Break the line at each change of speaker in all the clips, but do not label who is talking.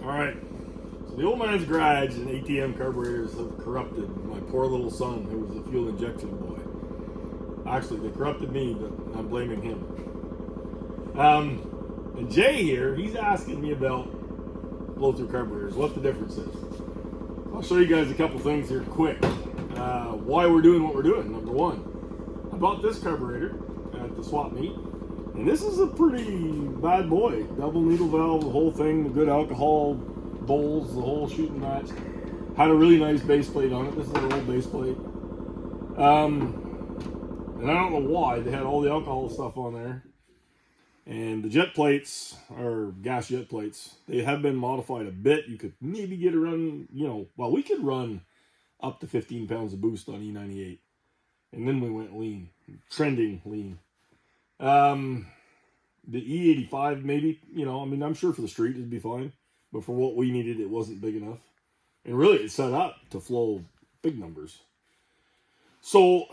Alright, so the old man's garage and ATM carburetors have corrupted my poor little son who was a fuel injection boy. Actually, they corrupted me, but I'm blaming him. And Jay here, he's asking me about blow-through carburetors, what the difference is. I'll show you guys a couple things here quick. Why we're doing what we're doing. Number one, I bought this carburetor at the swap meet, and this is a pretty bad boy. Double needle valve, the whole thing, the good alcohol bowls, the whole shooting match. Had a really nice base plate on it. This is an old base plate. And I don't know why they had all the alcohol stuff on there. And the jet plates, or gas jet plates, they have been modified a bit. You could maybe get around, well, we could run up to 15 pounds of boost on E98. And then we went lean, trending lean. The E85 maybe, I'm sure for the street it'd be fine. But for what we needed, it wasn't big enough. And really, it's set up to flow big numbers. So,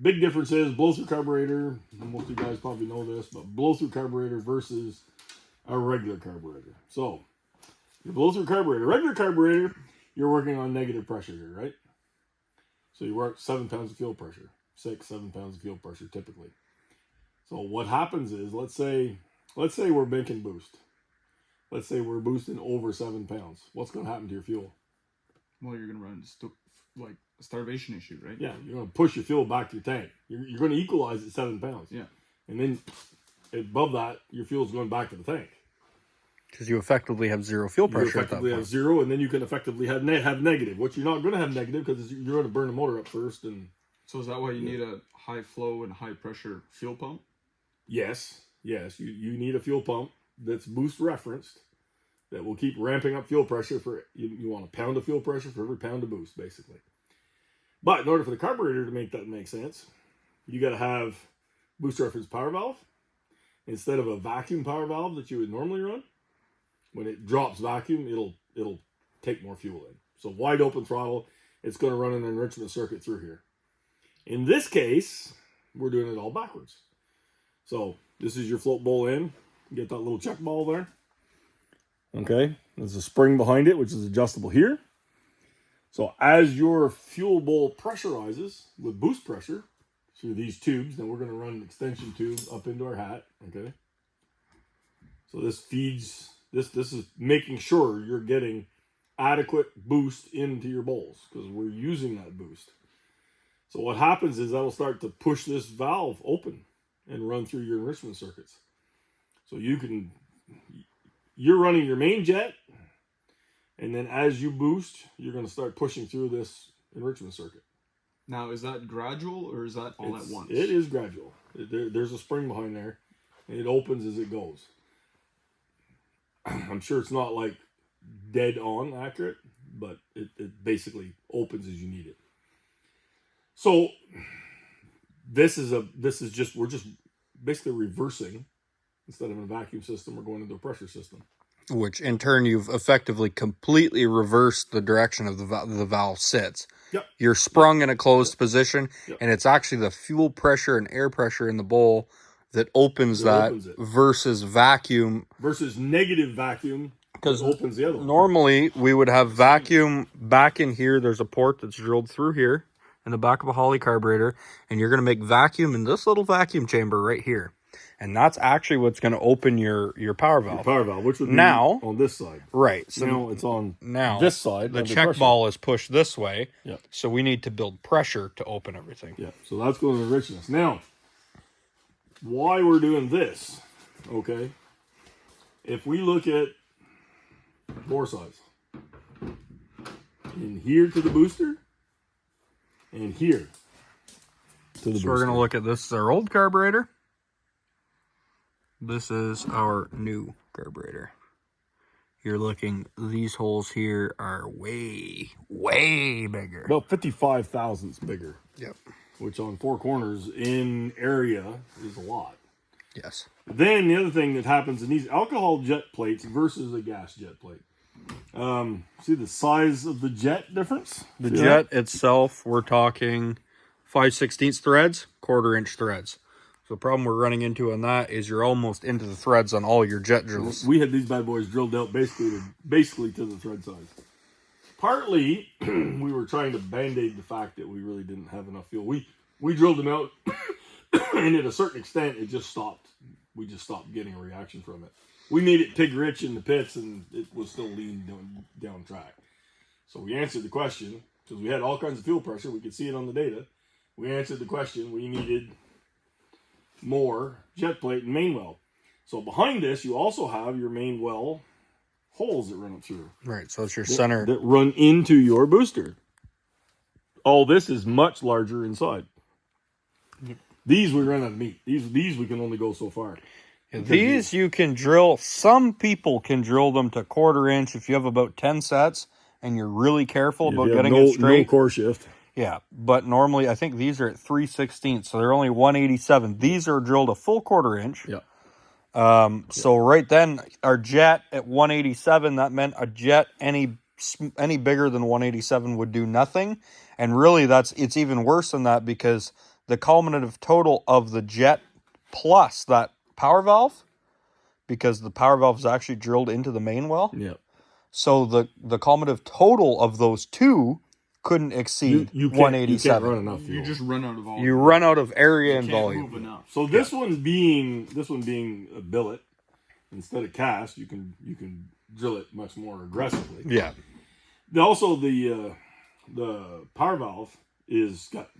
big difference is blow-through carburetor. Most of you guys probably know this, but blow-through carburetor versus a regular carburetor. So, your blow-through carburetor, regular carburetor, you're working on negative pressure here, right? So you work 7 pounds of fuel pressure, 6-7 pounds of fuel pressure typically. So what happens is, let's say we're making boost. Let's say we're boosting over 7 pounds. What's going to happen to your fuel?
Well, you're going to run like a starvation issue, right?
Yeah, you're going to push your fuel back to your tank. You're going to equalize at 7 pounds.
Yeah.
And then above that, your fuel's going back to the tank.
Because you effectively have zero fuel pressure.
You effectively have zero, and then you can effectively have negative, which you're not going to have negative because you're going to burn the motor up first. And
so is that why you need a high flow and high pressure fuel pump?
Yes. You need a fuel pump that's boost referenced that will keep ramping up fuel pressure for you want a pound of fuel pressure for every pound of boost, basically. But in order for the carburetor to make that make sense, you got to have boost reference power valve instead of a vacuum power valve that you would normally run. When it drops vacuum, it'll take more fuel in. So wide open throttle, it's going to run an enrichment circuit through here. In this case, we're doing it all backwards. So this is your float bowl in. You get that little check ball there. Okay, there's a spring behind it, which is adjustable here. So as your fuel bowl pressurizes with boost pressure through these tubes, then we're going to run an extension tube up into our hat. Okay. So this feeds, this is making sure you're getting adequate boost into your bowls because we're using that boost. So what happens is that'll start to push this valve open and run through your enrichment circuits. So you're running your main jet, and then as you boost, you're going to start pushing through this enrichment circuit.
Now, is that gradual or is that all at once?
It is gradual. There's a spring behind there, and it opens as it goes. I'm sure it's not like dead on accurate, but it basically opens as you need it. So we're just basically reversing. Instead of a vacuum system, we're going into a pressure system.
Which in turn, you've effectively completely reversed the direction of the valve sits.
Yep.
You're sprung in a closed position, and it's actually the fuel pressure and air pressure in the bowl that opens versus vacuum.
Versus negative vacuum, because opens the other one.
Normally, we would have vacuum back in here. There's a port that's drilled through here in the back of a Holley carburetor, and you're going to make vacuum in this little vacuum chamber right here. And that's actually what's going to open your power valve.
Your power valve, which would be
now
on this side.
Right.
So now it's on this side.
The check ball is pushed this way.
Yeah.
So we need to build pressure to open everything.
Yeah. So that's going to enrich this. Now, why we're doing this, okay? If we look at bore size, in here to the booster, and here to the booster.
So we're going to look at this is our old carburetor. This is our new carburetor. You're looking, these holes here are way, way bigger.
About 55 thousandths bigger.
Yep.
Which on 4 corners in area is a lot.
Yes.
Then the other thing that happens in these alcohol jet plates versus a gas jet plate. See the size of the jet difference?
The jet itself, we're talking 5/16 threads, 1/4 inch threads. So the problem we're running into on that is you're almost into the threads on all your jet drills.
We had these bad boys drilled out basically to the thread size. Partly, we were trying to band-aid the fact that we really didn't have enough fuel. We drilled them out, and at a certain extent, it just stopped. We just stopped getting a reaction from it. We made it pig rich in the pits, and it was still lean down track. So we answered the question, because we had all kinds of fuel pressure. We could see it on the data. We answered the question. We needed more jet plate and main well. So behind this, you also have your main well holes that run up through.
Right, so it's your center.
That run into your booster. All this is much larger inside. These we run out of meat. These we can only go so far.
These you can drill. Some people can drill them to 1/4 inch if you have about 10 sets and you're really careful about getting it straight.
No core shift.
Yeah, but normally I think these are at 3/16, so they're only 187. These are drilled a full 1/4 inch.
Yeah.
So right then, our jet at 187, that meant a jet any bigger than 187 would do nothing. And really, it's even worse than that because the culminative total of the jet plus that power valve, because the power valve is actually drilled into the main well.
Yeah.
So the culminative total of those two couldn't exceed 187.
You can't run enough fuel.
You just run out of volume.
You run out of area and
can't
volume.
move enough.
So this one being a billet instead of cast, you can drill it much more aggressively.
Yeah.
Also, the power valve is got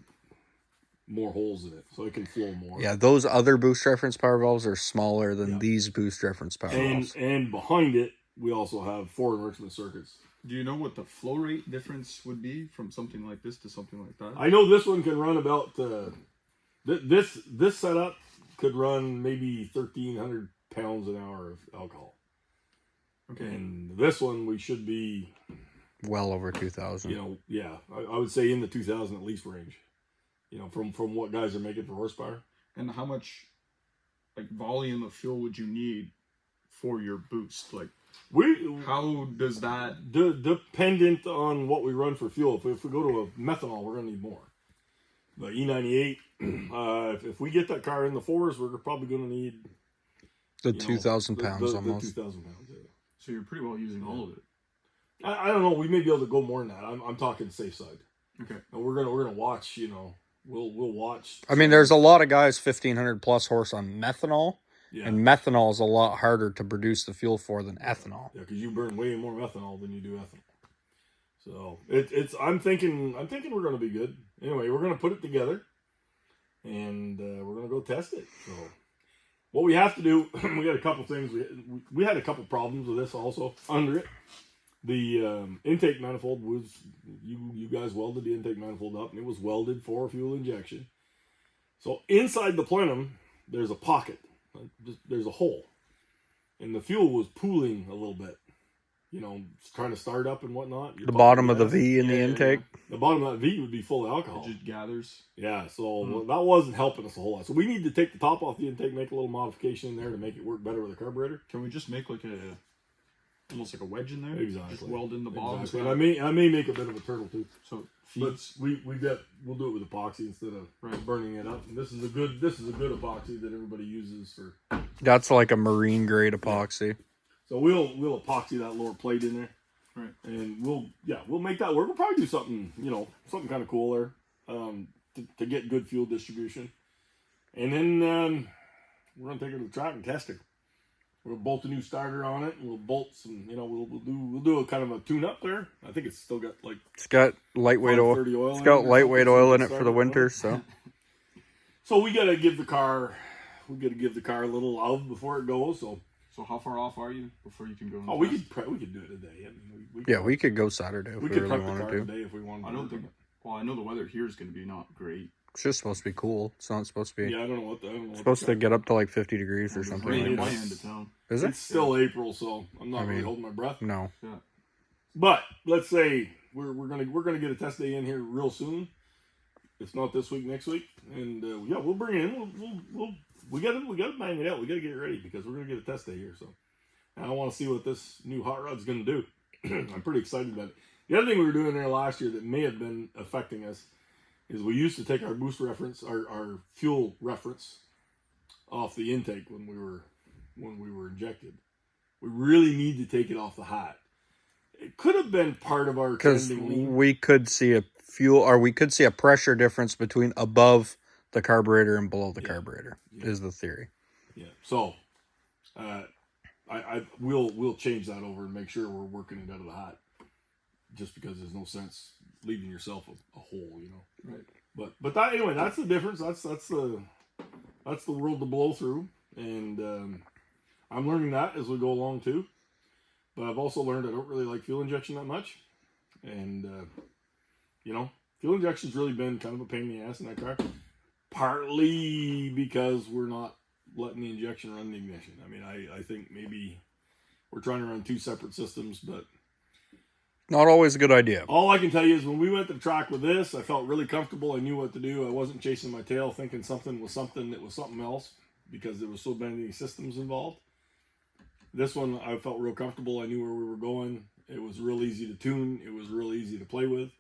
more holes in it, so it can flow more.
Yeah, those other boost reference power valves are smaller than these boost reference power valves.
And behind it, we also have 4 enrichment circuits.
Do you know what the flow rate difference would be from something like this to something like that?
I know this one can run about this setup could run maybe 1,300 pounds an hour of alcohol.
Okay.
And this one we should be
well over 2,000.
I would say in the 2,000 at least range. From what guys are making for horsepower.
And how much volume of fuel would you need for your boost? How does that
dependent on what we run for fuel? If we go to a methanol, we're gonna need more. The E98, if we get that car in the 4s, we're probably gonna need
the 2,000 pounds almost.
The 2,000 pounds. Yeah.
So you're pretty well using all of it.
I don't know. We may be able to go more than that. I'm talking safe side.
Okay.
And we're gonna watch. We'll watch.
I mean, there's a lot of guys 1,500 plus horse on methanol. Yeah. And methanol is a lot harder to produce the fuel for than ethanol.
Yeah, because you burn way more methanol than you do ethanol. So I'm thinking we're going to be good. Anyway, we're going to put it together, and we're going to go test it. So what we have to do, we got a couple things. We had a couple problems with this also under it. The intake manifold was you guys welded the intake manifold up, and it was welded for fuel injection. So inside the plenum, there's a pocket. There's a hole, and the fuel was pooling a little bit, trying to start up and whatnot.
The bottom of the V in the intake.
Yeah. The bottom of that V would be full of alcohol.
It just gathers.
Yeah, so that wasn't helping us a whole lot. So we need to take the top off the intake, make a little modification in there to make it work better with the carburetor.
Can we just make almost like a wedge in there?
Exactly.
Just weld in the bottom.
Exactly. And I may make a bit of a turtle too.
So
we'll do it with epoxy instead of burning it up. And this is a good epoxy that everybody uses for.
That's like a marine grade epoxy.
So we'll epoxy that lower plate in there.
Right.
And we'll make that work. We'll probably do something, something kind of cool there, to get good fuel distribution. And then we're gonna take it to the track and test it. We'll bolt a new starter on it, and we'll bolt some. We'll do a kind of a tune up there. I think it's still got
it's got lightweight oil. It's got lightweight oil in it for the winter, so.
So we gotta give the car a little love before it goes.
So how far off are you before you can go?
We could do it today. I mean,
we could go Saturday if we really wanted to.
Today if we wanted.
I know the weather here is going to be not great.
It's just supposed to be cool. It's not supposed to be.
Yeah, I don't know what.
It's supposed to get up to like 50 degrees or something.
Rain
Like
my
that.
end of town.
Is it?
It's still April, so I'm not really holding my breath.
No.
Yeah.
But let's say we're gonna get a test day in here real soon. If not this week, next week, and we'll bring it in. We gotta bang it out. We gotta get it ready because we're gonna get a test day here. So I want to see what this new hot rod's gonna do. I'm pretty excited about it. The other thing we were doing there last year that may have been affecting us is we used to take our boost reference, our fuel reference, off the intake when we were injected. We really need to take it off the hat. It could have been part of our
Because
trending lean.
we could see a we could see a pressure difference between above the carburetor and below the carburetor. Is the theory.
Yeah. So, we'll change that over and make sure we're working it out of the hat. Just because there's no sense leaving yourself a hole, you know.
Right.
But that, anyway, that's the difference. That's the world to blow through, and I'm learning that as we go along too. But I've also learned I don't really like fuel injection that much, and you know, fuel injection's really been kind of a pain in the ass in that car. Partly because we're not letting the injection run the ignition. I mean, I think maybe we're trying to run two separate systems, but
not always a good idea.
all I can tell you is when we went to the track with this, I felt really comfortable. I knew what to do. I wasn't chasing my tail thinking something was something that was something else because there was so many systems involved. This one, I felt real comfortable. I knew where we were going. It was real easy to tune. It was real easy to play with.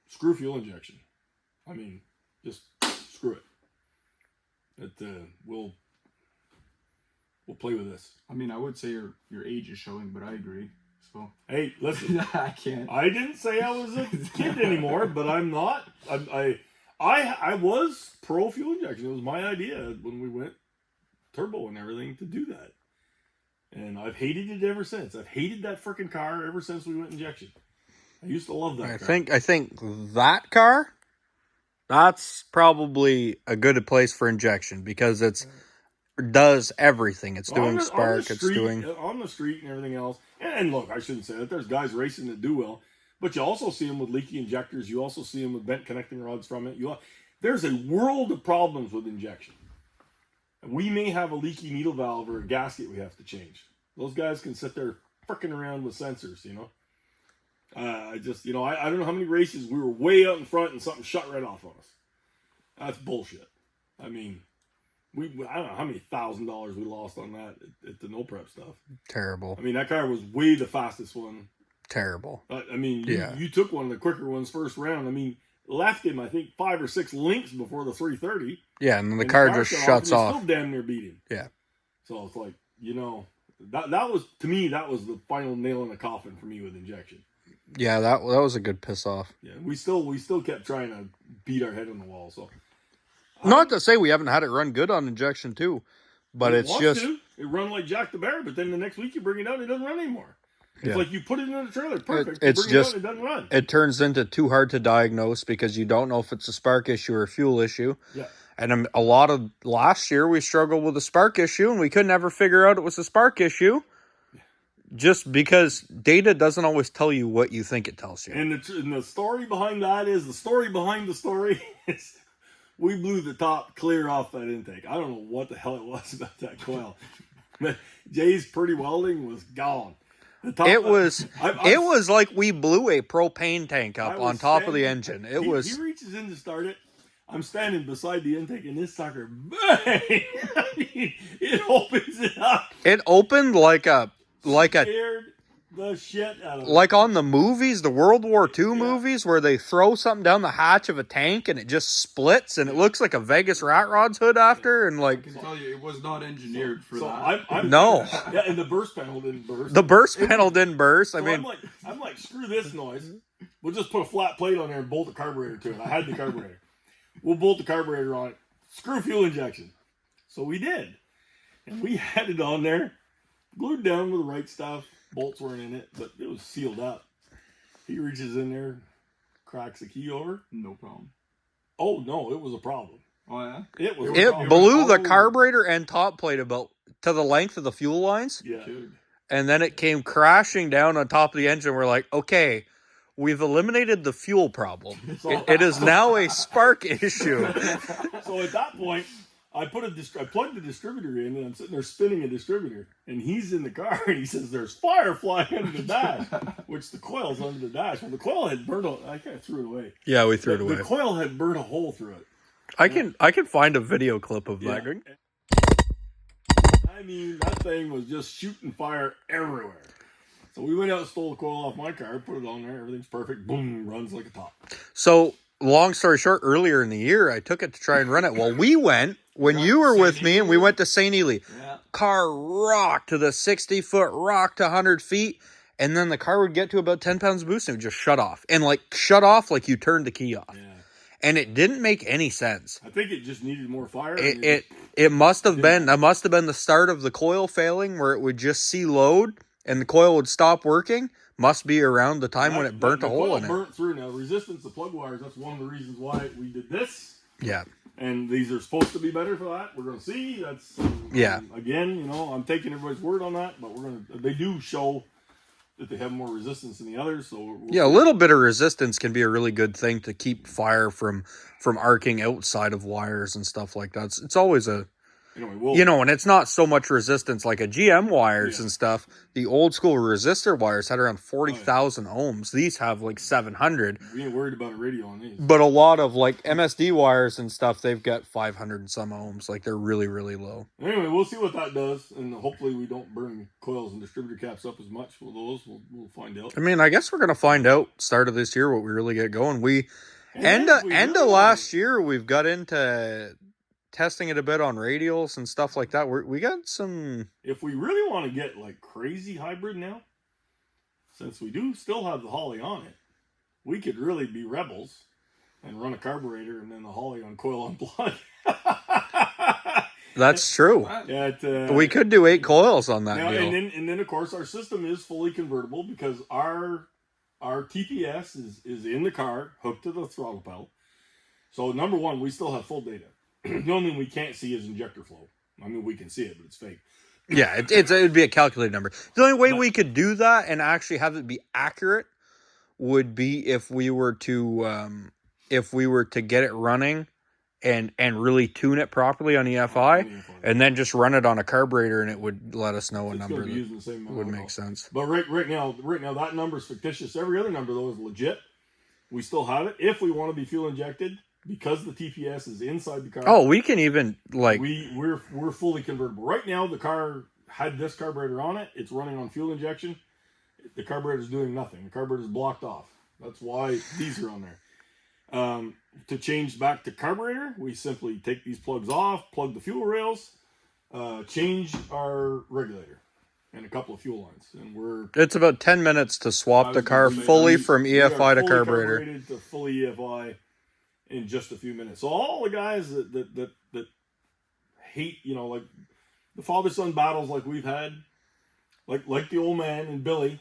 Screw fuel injection. I mean, just screw it. We'll play with this.
I mean, I would say your age is showing, but I agree. So
hey, listen,
I can't.
I didn't say I was a kid anymore, but I'm not. I was pro fuel injection. It was my idea when we went turbo and everything to do that, and I've hated it ever since. I've hated that freaking car ever since we went injection. I used to love that car.
I think that car, that's probably a good place for injection because it's does everything. It's doing spark. It's doing
on the street and everything else. And look, I shouldn't say that. There's guys racing that do well, but you also see them with leaky injectors. You also see them with bent connecting rods from it. There's a world of problems with injection. We may have a leaky needle valve or a gasket we have to change. Those guys can sit there fricking around with sensors, you know. I don't know how many races we were way out in front and something shut right off on us. That's bullshit. I mean, I don't know how many $1,000 we lost on that at the no prep stuff.
Terrible.
I mean, that car was way the fastest one.
Terrible.
I mean, you took one of the quicker ones first round. I mean, left him, I think, 5 or 6 links before the 330.
Yeah, and then the car just shuts off.
Still damn near beat him.
Yeah.
So it's like, you know, that was, to me, that was the final nail in the coffin for me with injection.
Yeah, that was a good piss off.
Yeah, we still kept trying to beat our head on the wall. So,
not to say we haven't had it run good on injection too, but it
run like Jack the Bear. But then the next week you bring it out, it doesn't run anymore. It's like you put it in the trailer, perfect.
It's just
it doesn't run.
It turns into too hard to diagnose because you don't know if it's a spark issue or a fuel issue.
Yeah.
And a lot of last year we struggled with a spark issue, and we couldn't ever figure out it was a spark issue. Just because data doesn't always tell you what you think it tells you.
And the story behind that is, the story behind the story is we blew the top clear off that intake. I don't know what the hell it was about that coil. But Jay's pretty welding was gone.
It was like we blew a propane tank up on top of the engine. He
reaches in to start it. I'm standing beside the intake, and this sucker, bang! I mean, it opens it up.
It opened like
scared the shit out of it.
Like on the movies, the World War II movies, where they throw something down the hatch of a tank and it just splits and it looks like a Vegas Rat Rod's hood after, and like
I can tell you, it was not engineered for that.
No.
Yeah, and the burst panel didn't burst.
The burst panel didn't burst.
So I'm like, screw this noise. We'll just put a flat plate on there and bolt the carburetor to it. I had the carburetor. We'll bolt the carburetor on it. Screw fuel injection. So we did. And we had it on there, glued down with the right stuff. Bolts weren't in it, but it was sealed up. He reaches in there, cracks the key over.
No problem.
Oh, no, it was a problem.
Oh, yeah?
It blew the carburetor and top plate about to the length of the fuel lines.
Yeah.
And then it came crashing down on top of the engine. We're like, okay, we've eliminated the fuel problem. It is now a spark issue.
So at that point, I plugged the distributor in, and I'm sitting there spinning a distributor, and he's in the car, and he says, "There's fire flying under the dash," which the coil's under the dash. Well, the coil had burnt. I kind of threw it away.
Yeah, we threw it away.
The coil had burnt a hole through it.
I can find a video clip of that.
I mean, that thing was just shooting fire everywhere. So we went out and stole the coil off my car, put it on there, everything's perfect. Boom, runs like a top.
So long story short, earlier in the year, I took it to try and run it. Well, we went when you were
St.
with me and we
Ely?
went to St. Ely,
Yeah.
car rocked to the 60-foot, rock to 100 feet, and then the car would get to about 10 pounds of boost and it would just shut off. And like shut off like you turned the key off.
Yeah.
And it didn't make any sense.
I think it just needed more fire.
It must have been,
didn't-
that must have been the start of the coil failing where it would just see load and the coil would stop working. Must be around the time when it burnt a hole in it.
Burnt through. Now, resistance to plug wires, that's one of the reasons why we did this.
Yeah.
And these are supposed to be better for that. We're going to see. That's
Yeah.
Again, you know, I'm taking everybody's word on that, but they do show that they have more resistance than the others. So
Yeah, a little bit of resistance can be a really good thing to keep fire from arcing outside of wires and stuff like that. It's always a,
anyway,
and it's not so much resistance like a GM wires
Yeah.
and stuff. The old school resistor wires had around 40,000 ohms. These have like 700.
we ain't worried about a radio on these.
But a lot of like MSD wires and stuff, they've got 500 and some ohms. Like they're really, really low.
Anyway, we'll see what that does, and hopefully we don't burn coils and distributor caps up as much with those. We'll find out.
I mean, I guess we're gonna find out start of this year what we really get going. End of last year, we've got into testing it a bit on radials and stuff like that. We got some.
If we really want to get like crazy hybrid now, since we do still have the Holly on it, we could really be rebels and run a carburetor and then the Holly on coil on plug.
That's true. We could do 8 coils on that
now,
deal.
and then of course our system is fully convertible because our TPS is in the car hooked to the throttle pedal. So number one, we still have full data. The only thing we can't see is injector flow. I mean, we can see it, but it's fake.
Yeah, it'd be a calculated number. The only way we could do that and actually have it be accurate would be if we were to get it running and really tune it properly on EFI and then just run it on a carburetor and it would let us know a number that would make sense.
But right now that number is fictitious. Every other number though is legit. We still have it if we want to be fuel injected because the TPS is inside the car.
Oh, we can even like
we're fully convertible. Right now the car had this carburetor on it. It's running on fuel injection. The carburetor is doing nothing. The carburetor is blocked off. That's why these are on there. To change back to carburetor, we simply take these plugs off, plug the fuel rails, change our regulator and a couple of fuel lines, and it's
about 10 minutes to swap the car fully from EFI to carburetor.
To fully EFI in just a few minutes. So all the guys that hate, like the father-son battles like we've had, like the old man and Billy,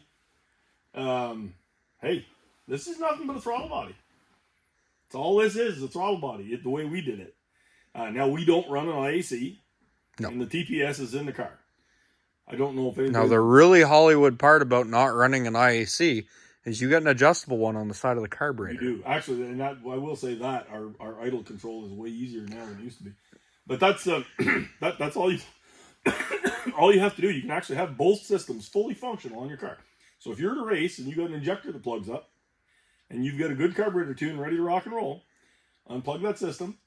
hey, this is nothing but a throttle body. That's all this is a throttle body, the way we did it. Now, we don't run an IAC, and the TPS is in the car. I don't know if anybody...
Now, the really Hollywood part about not running an IAC is you got an adjustable one on the side of the carburetor.
You do. Actually, and I will say that our idle control is way easier now than it used to be. But that's that's all you all you have to do. You can actually have both systems fully functional on your car. So if you're at a race and you got an injector that plugs up, and you've got a good carburetor tune ready to rock and roll, unplug that system.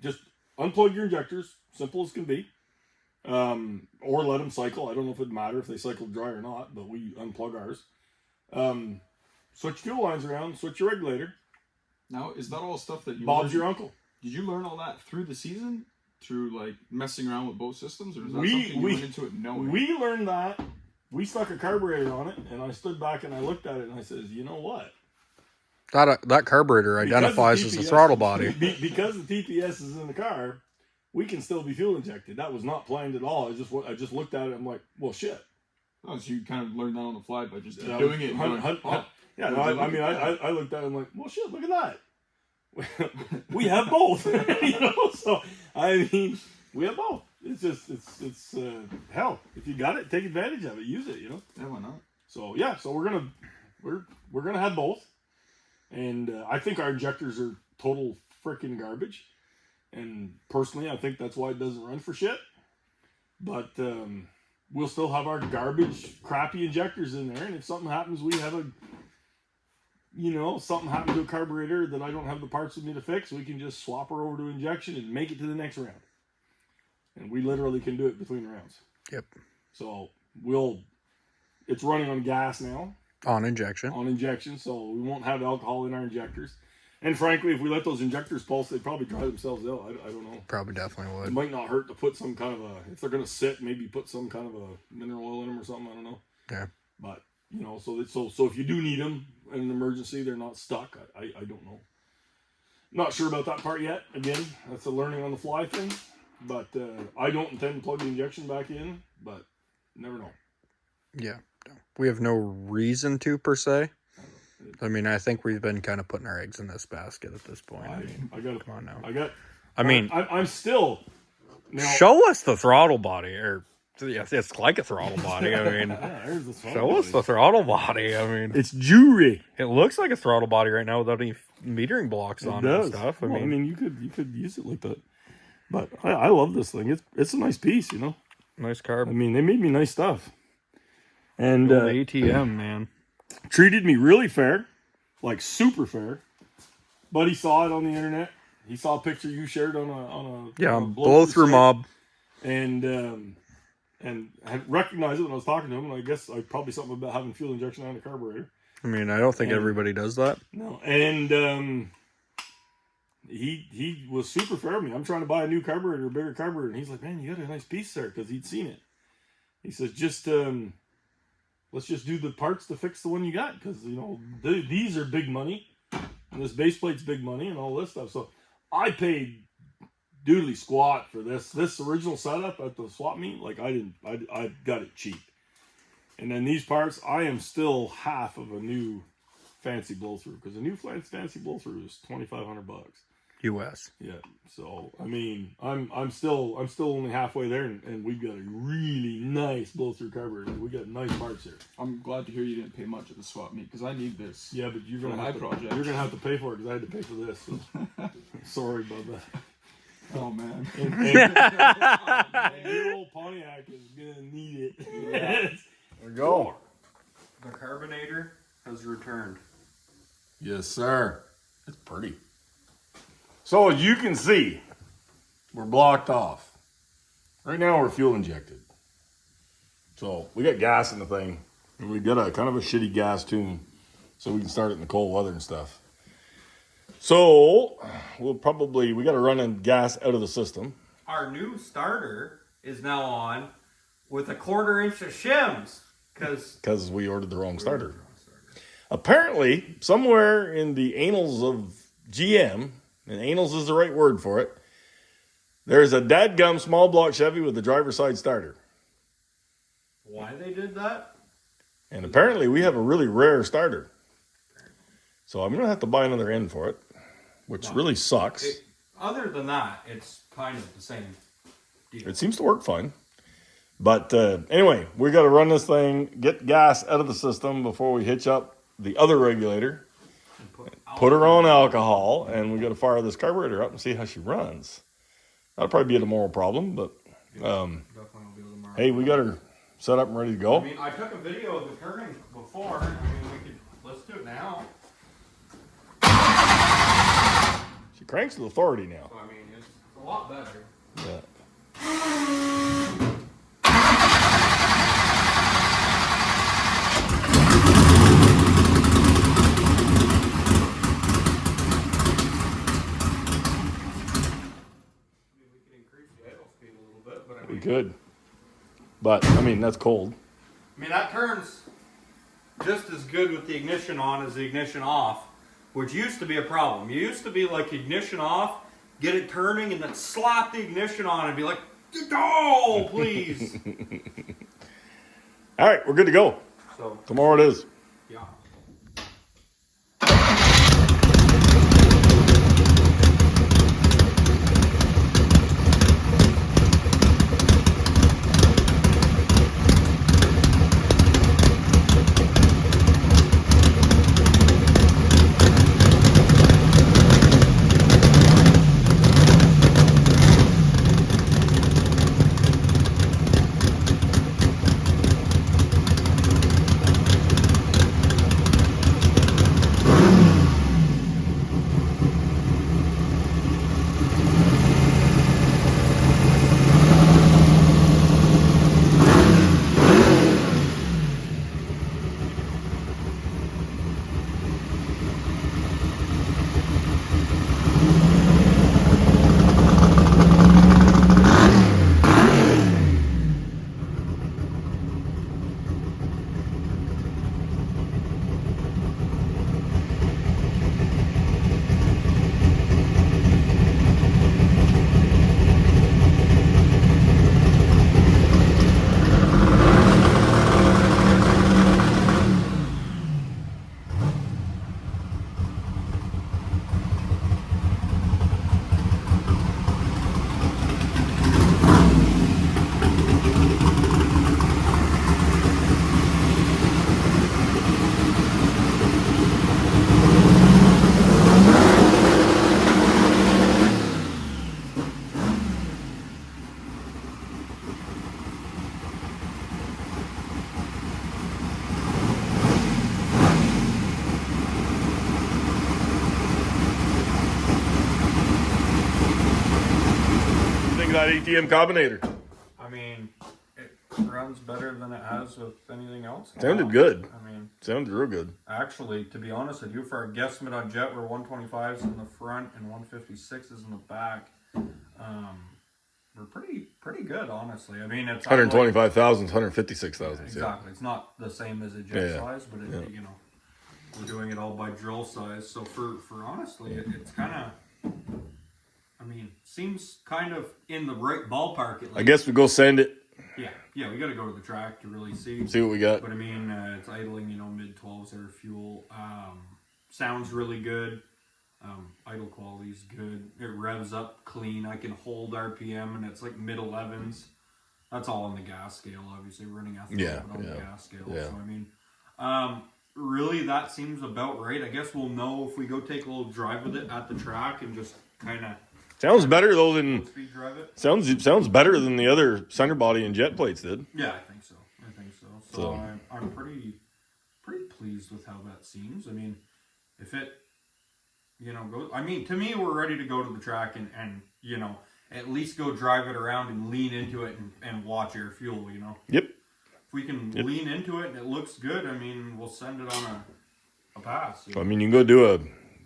Just unplug your injectors, simple as can be, or let them cycle. I don't know if it'd matter if they cycle dry or not, but we unplug ours. Switch fuel lines around, switch your regulator.
Now, is that all stuff that you
Bob's your uncle.
Did you learn all that through the season? Through, like, messing around with both systems? Or is that something you went into it knowing?
We learned that. We stuck a carburetor on it, and I stood back and I looked at it, and I says, you know what?
That carburetor identifies as the throttle body.
Because the TPS is in the car, we can still be fuel injected. That was not planned at all. I just looked at it, and I'm like, well, shit.
Oh, so you kind of learned that on the fly by just doing it.
I looked at it and I'm like, well, shit, look at that. We have both. So, I mean, we have both. It's just, it's hell. If you got it, take advantage of it. Use it,
Yeah, why not?
So, yeah, so we're gonna have both. And I think our injectors are total freaking garbage. And personally, I think that's why it doesn't run for shit. But, we'll still have our garbage, crappy injectors in there, and if something happens, we have something happened to a carburetor that I don't have the parts with me to fix, we can just swap her over to injection and make it to the next round. And we literally can do it between rounds.
Yep.
So it's running on gas now.
On injection.
On injection, so we won't have alcohol in our injectors. And frankly, if we let those injectors pulse, they'd probably dry themselves out. I don't know.
Probably definitely
It
would.
might not hurt to put some kind of a, if they're going to sit, maybe put some kind of a mineral oil in them or something. I don't know.
Yeah.
But, you know, so if you do need them in an emergency, they're not stuck. I don't know. Not sure about that part yet. Again, that's a learning on the fly thing. But I don't intend to plug the injection back in, but never know.
Yeah. We have no reason to, per se. I mean, I think we've been kind of putting our eggs in this basket at this point.
I got
come on now.
I'm still now.
Show us the throttle body, or it's like a throttle body. I mean,
There's the throttle
show us the throttle body. I mean,
It's jewelry.
it looks like a throttle body right now without any metering blocks on it and stuff.
Well, I mean, you could use it like that. But I love this thing. It's a nice piece, you know.
Nice
I
carb.
mean, they made me nice stuff, and
ATM, man.
treated me really fair, like super fair. Buddy saw it on the internet. He saw a picture you shared on a
Blow through
site,
mob.
and had recognized it when I was talking to him. And I guess probably something about having fuel injection on the carburetor.
I mean, I don't think everybody does that.
No, and he was super fair with me. I'm trying to buy a new carburetor, a bigger carburetor, and he's like, "Man, you got a nice piece there," because he'd seen it. He says, "Just let's just do the parts to fix the one you got, because you know these are big money, and this base plate's big money, and all this stuff." So I paid doodly squat for this original setup at the swap meet. Like I got it cheap. And then these parts, I am still half of a new fancy blow through, because a new fancy blow through is $2,500.
US.
Yeah. So I mean, I'm still only halfway there, and we've got a really nice blow through carburetor. We got nice parts here.
I'm glad to hear you didn't pay much at the swap meet, because I need this.
Yeah, but you're gonna
For my
have to,
project.
you're gonna have to pay for it, because I had to pay for this. So. Sorry about that.
Oh man.
And your old Pontiac is gonna need it.
Yeah.
There we go.
The carbonator has returned.
Yes, sir. It's pretty. So as you can see, we're blocked off. Right now we're fuel injected. So we got gas in the thing, and we got a kind of a shitty gas tune, so we can start it in the cold weather and stuff. So we got to run in gas out of the system.
Our new starter is now on with a 1/4 inch of shims,
because we ordered the wrong starter. Apparently, somewhere in the annals of GM, and annals is the right word for it, there's a dadgum small block Chevy with the driver's side starter.
Why they did that?
And apparently we have a really rare starter. So I'm going to have to buy another end for it, which really sucks.
Other than that, it's kind of the same deal.
It seems to work fine. But anyway, we got to run this thing, get gas out of the system before we hitch up the other regulator, put her on alcohol, and we got to fire this carburetor up and see how she runs. That'll probably be a tomorrow problem, but
Definitely will be tomorrow.
hey, we got her set up and ready to go.
I mean, I took a video of the turning before. I mean, let's do it now.
She cranks with authority now.
So, I mean, it's a lot better.
Yeah. We could. But, I mean, that's cold.
I mean, that turns just as good with the ignition on as the ignition off, which used to be a problem. You used to be like ignition off, get it turning, and then slap the ignition on and be like, "Oh, please."
All right, we're good to go.
So,
Tomorrow it is.
yeah.
that ATM combinator?
I mean, it runs better than it has with anything else.
Sounded good.
I mean,
sounded real good.
Actually, to be honest with you, for our guesstimate on Jet, we're 125s in the front and 156s in the back. We're pretty good, honestly. I mean, it's
125,000, 156,000.
Exactly. It's not the same as a Jet size, but it, you know, we're doing it all by drill size. So for honestly, it's kind of, I mean, seems kind of in the right ballpark. At least.
I guess we go send it.
Yeah, we got to go to the track to really see
what we got.
But I mean, it's idling, you know, mid 12s air fuel. Sounds really good. Idle quality's good. It revs up clean. I can hold RPM, and it's like mid 11s. That's all on the gas scale, obviously. We're running ethanol, but on the gas scale.
Yeah.
So I mean, really, that seems about right. I guess we'll know if we go take a little drive with it at the track and just kind of.
Sounds better though than
Speed drive it.
sounds better than the other center body and jet plates did.
Yeah, I think so. So I'm pretty pleased with how that seems. I mean, if it, you know, goes. I mean, to me, we're ready to go to the track and you know, at least go drive it around and lean into it and watch air fuel. You know.
Yep.
If we can lean into it and it looks good, I mean, we'll send it on a pass.
I mean, you can go do a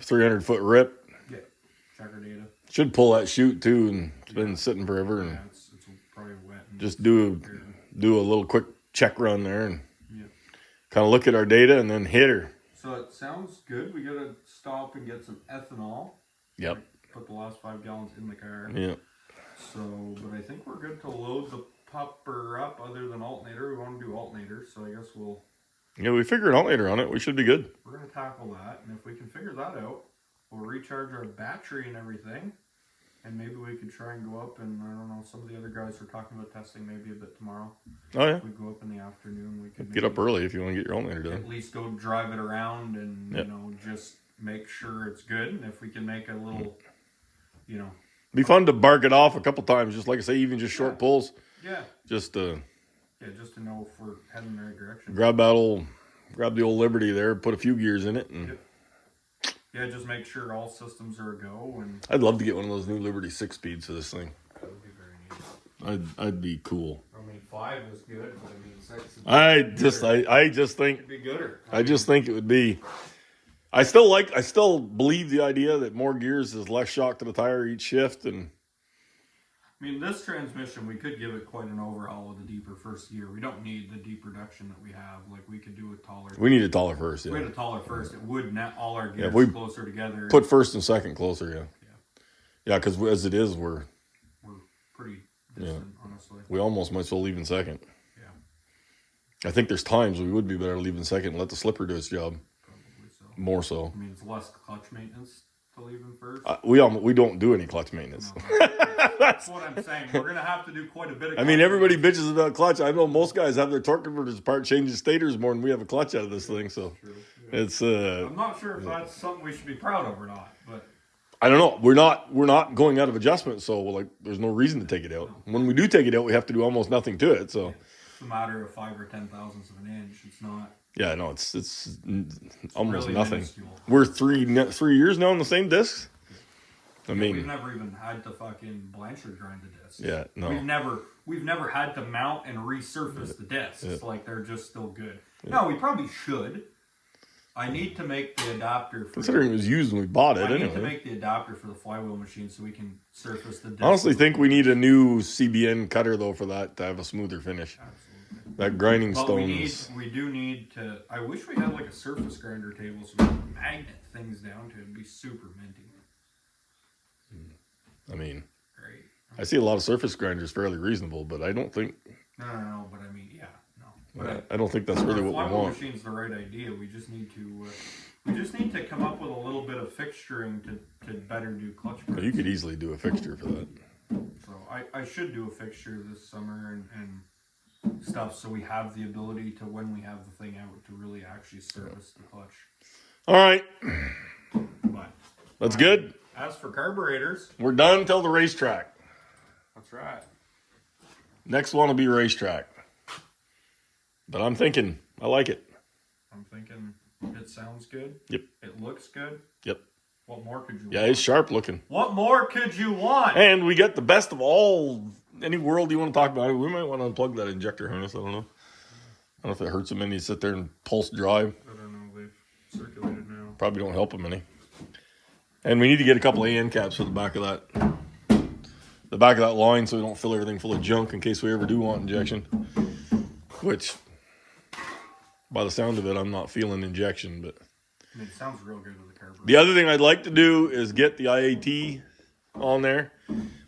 300-foot rip.
Yeah. Checker data.
Should pull that chute too, and it's been sitting forever. And
it's probably wet. And
just do a little quick check run there and kind of look at our data and then hit her.
So it sounds good. We gotta stop and get some ethanol.
Yep.
Put the last 5 gallons in the car.
Yeah.
So, but I think we're good to load the pupper up. Other than alternator, we want to do alternator. So I guess we'll.
Yeah, we figured alternator on it. We should be good.
We're gonna tackle that, and if we can figure that out, we'll recharge our battery and everything. And maybe we could try and go up, and I don't know, some of the other guys are talking about testing maybe a bit tomorrow.
Oh, yeah.
If we go up in the afternoon, we could
Get up early if you want to get your alternator done.
at least go drive it around and, you know, just make sure it's good. And if we can make a little, you know.
Be fun to bark it off a couple times, just like I say, even just short pulls.
Yeah.
Just to
know if we're heading in the right direction.
grab the old Liberty there, put a few gears in it, and
yeah, just make sure all systems are a go. And
I'd love to get one of those new Liberty 6-speeds for this thing.
that would be very neat.
I'd be cool.
I mean, 5 is good, but I mean 6 is
I just think
it'd be gooder.
I just think it would be. I still believe the idea that more gears is less shock to the tire each shift, and
I mean, this transmission, we could give it quite an overhaul with a deeper first gear. We don't need the deep reduction that we have. Like, we could do a taller.
we need a taller first. Yeah.
If we had a taller first, it would net all our gears
if we
closer together.
Put first and second closer, yeah. Because as it is, we're
pretty distant, honestly.
we almost might as well leave in second.
Yeah.
I think there's times we would be better leaving second and let the slipper do its job.
Probably so.
More so.
I mean, it's less clutch maintenance to leave in first.
We don't do any clutch maintenance.
No, that's what I'm saying. We're gonna have to do quite a bit of.
I mean, everybody bitches about clutch. I know most guys have their torque converters apart, changing stators more than we have a clutch out of this thing. So it's.
I'm not sure if that's something we should be proud of or not, but.
I don't know. We're not going out of adjustment, so like there's no reason to take it out. No. When we do take it out, we have to do almost nothing to it. So
it's a matter of 5 or 10 thousandths of an inch. It's not.
Yeah, no, it's almost
really
nothing.
minuscule.
We're 3 years now on the same disc. I mean,
we've never even had to fucking Blanchard grind the discs.
Yeah, no.
We've never had to mount and resurface the discs. It's like they're just still good. No, we probably should. I need to make the adapter for
considering it was used when we bought it.
I need to make the adapter for the flywheel machine so we can surface the disc.
I honestly think we need a new CBN cutter though for that to have a smoother finish.
Absolutely.
That grinding
But
stone.
we do need to. I wish we had like a surface grinder table so we could magnet things down to it. It'd be super minty.
I mean,
Great.
I see a lot of surface grinders fairly reasonable, but I don't think.
No. But I mean, no. But
I don't think that's really what we
flywheel
want.
machine's the right idea. We just need to come up with a little bit of fixturing to better do clutch press.
You could easily do a fixture for that.
So I should do a fixture this summer and stuff so we have the ability to, when we have the thing out, to really actually service the clutch.
All right,
But
that's good.
as for carburetors,
We're done till the racetrack.
that's right.
Next one will be racetrack. But I'm thinking, I like it.
I'm thinking it sounds good.
Yep.
It looks good.
Yep.
What more could you
Yeah,
want?
it's sharp looking.
What more could you want?
And we get the best of all. Any world you want to talk about, we might want to unplug that injector harness. I don't know. I don't know if it hurts them any to sit there and pulse drive.
I don't know. They've circulated now.
Probably don't help them any. And we need to get a couple of AN caps for the back of that line, so we don't fill everything full of junk in case we ever do want injection. Which, by the sound of it, I'm not feeling injection, but.
I mean, it sounds real good with the carburetor.
The other thing I'd like to do is get the IAT on there.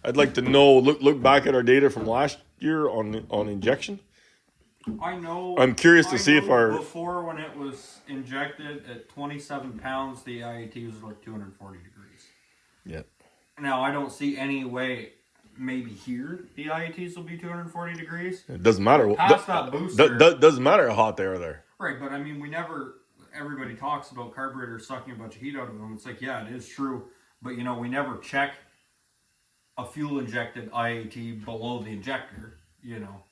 I'd like to know, look back at our data from last year on injection.
I know.
I'm curious to see if our
before when it was injected at 27 pounds, the IAT was like 240 degrees.
Yeah.
Now I don't see any way. Maybe here the IATs will be 240 degrees.
It doesn't matter.
Past that booster.
Doesn't matter how hot they are there.
Right, but I mean, everybody talks about carburetors sucking a bunch of heat out of them. It's like, yeah, it is true. But, you know, we never check a fuel-injected IAT below the injector, you know.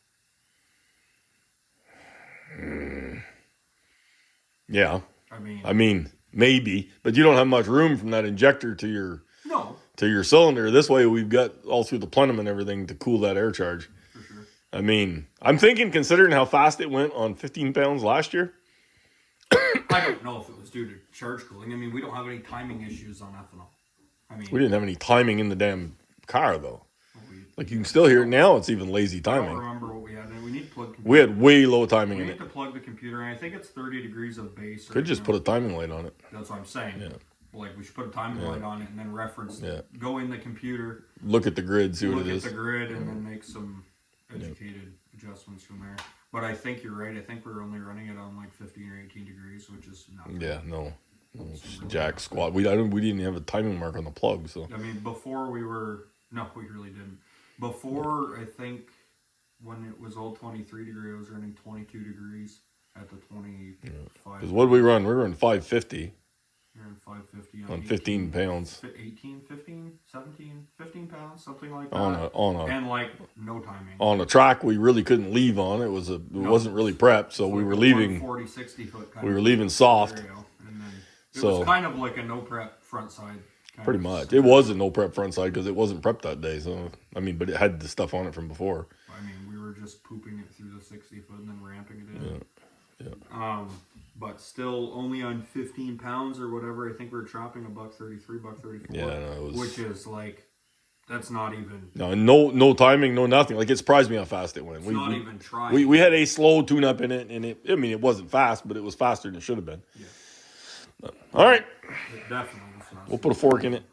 Yeah.
I mean,
maybe. But you don't have much room from that injector to your cylinder. This way we've got all through the plenum and everything to cool that air charge.
For sure.
I mean, I'm thinking, considering how fast it went on 15 pounds last year.
I don't know if it was due to charge cooling. I mean, we don't have any timing issues on ethanol. I mean,
we didn't have any timing in the damn car, though. Like, you can still hear it now. It's even lazy
I
timing.
don't remember what we had. And we need to plug computer.
We had way low timing
We
in
need
it.
to plug the computer, and I think it's 30 degrees of base.
Could just put a timing light on it.
That's what I'm saying.
Yeah.
Like, we should put a timing light on it and then reference, go in the computer,
Look at the grid, see what it is.
Look at the grid, and then make some educated adjustments from there. But I think you're right. I think we're only running it on like 15 or 18 degrees, which is not good.
Yeah, no. Jack squat. We didn't have a timing mark on the plug, so.
I mean, before we really didn't. Before, I think, when it was all 23 degrees, I was running 22 degrees at the 25.
Because what did we run? We were in 550
You're in 550
on 15 pounds.
18, 15, 17, 15 pounds, something like that. And like no timing.
On a track we really couldn't leave on. It wasn't really prepped, so we were leaving.
40, 60 foot kind
we
of
were leaving soft.
And then it was kind of like a no prep front side.
Pretty much. It was a no prep front side because it wasn't prepped that day. So I mean, but it had the stuff on it from before.
I mean, we were just pooping it through the 60 foot and then ramping it in.
Yeah.
But still only on 15 pounds or whatever. I think we were chopping $1.33, $1.34.
Yeah, no, it was.
Which is like, that's not even.
No timing, no nothing. Like, it surprised me how fast it went.
It's not even trying.
We had a slow tune up in it, and it wasn't fast, but it was faster than it should have been.
Yeah.
All right.
It definitely was fast.
We'll put a fork in it.